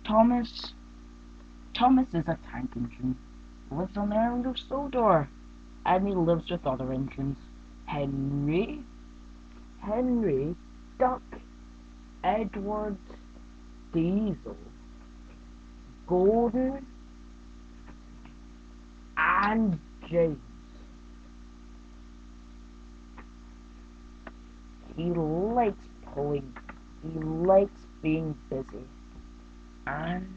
Thomas. Thomas is a tank engine. Lives on the island of Sodor. And he lives with other engines. Henry, Duck, Edward, Diesel, Gordon, and James. He likes pulling. He likes being busy. And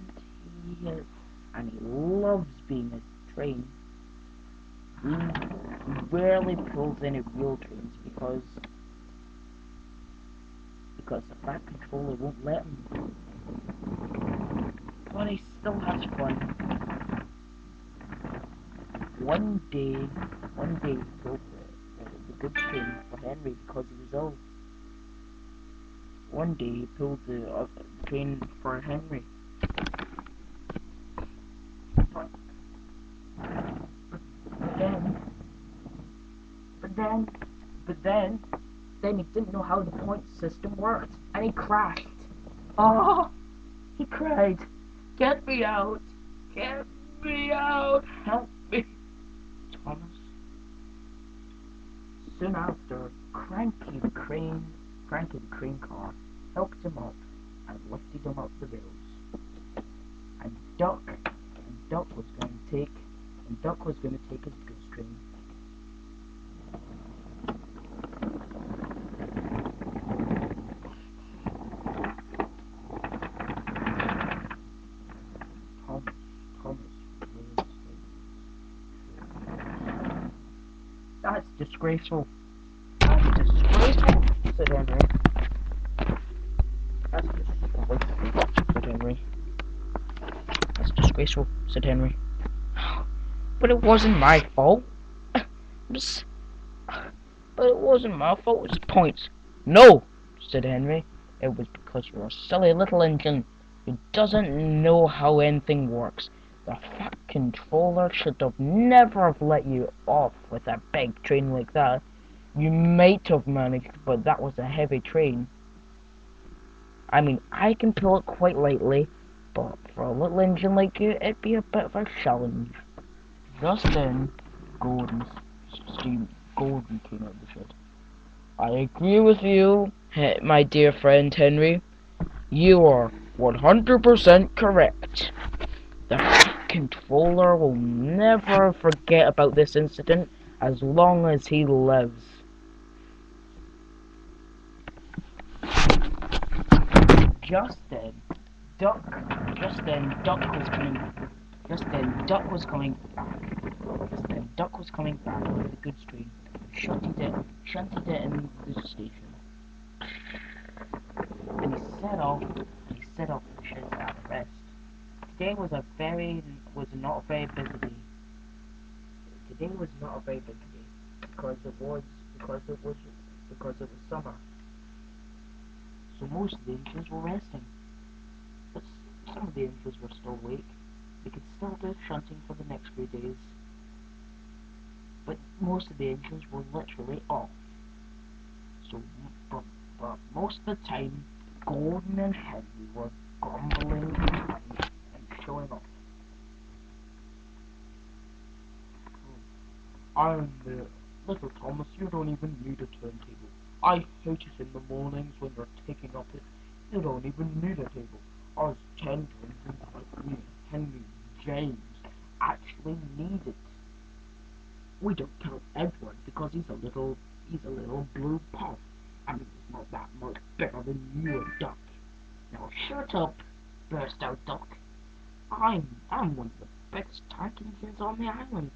he loves being a train. He rarely pulls any real trains because the Fat Controller won't let him. But he still has fun. One day he pulled the goods train for Henry because he was ill. One day he pulled the train for Henry. But then he didn't know how the point system worked, and he crashed. Oh, he cried, "Get me out! Get me out! Help me!" Thomas. Soon after, Cranky the crane car helped him up and lifted him up the rails. And Duck was going to take his goods train. That's disgraceful. That's disgraceful, said Henry. That's disgraceful, said Henry. That's disgraceful, said Henry. But it wasn't my fault. But it wasn't my fault, it's points. No, said Henry. It was because you're a silly little engine who doesn't know how anything works. The Fat Controller should have never have let you off with a big train like that. You might have managed, but that was a heavy train. I mean, I can pull it quite lightly, but for a little engine like you, it'd be a bit of a challenge. Just then, Gordon came out of the shed. I agree with you, my dear friend Henry. You are 100% correct. The Controller will never forget about this incident as long as he lives. Just then, Duck was coming back with the goods train. Shunted it in the station. Then he set off to the sheds to have a rest. Today was not a very busy day. Because it was summer. So most of the engines were resting. But some of the engines were still awake. They could still do shunting for the next few days. But most of the engines were literally off. So, but most of the time, Gordon and Henry were grumbling and showing off. Little Thomas, you don't even need a turntable. I hate it in the mornings when you're taking up it. You don't even need a table. Us tenders like me, Henry, James, actually need it. We don't count Edward because he's a little blue puff. I mean, he's not that much bigger than you and Duck. Now shut up, burst out Duck. I'm one of the biggest tank engines on the island.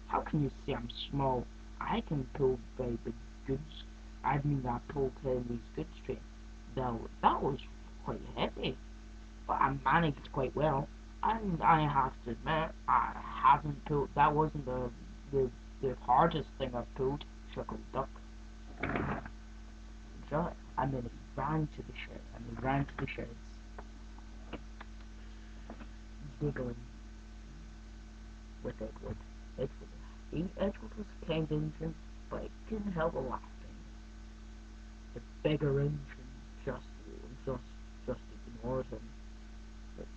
How can you say I'm small? I can pull very big goods. I pulled Henry's goods train. Though that was quite heavy, but I managed quite well. And I have to admit, I haven't pulled. That wasn't the hardest thing I've pulled. Chuckled Duck. And then he ran to the sheds, giggling with Edward. Edward was a kind engine, but he couldn't help laughing. The bigger engine just ignored him. But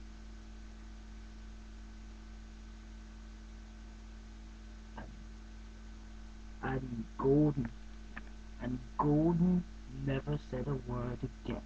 and Gordon. And Gordon never said a word again.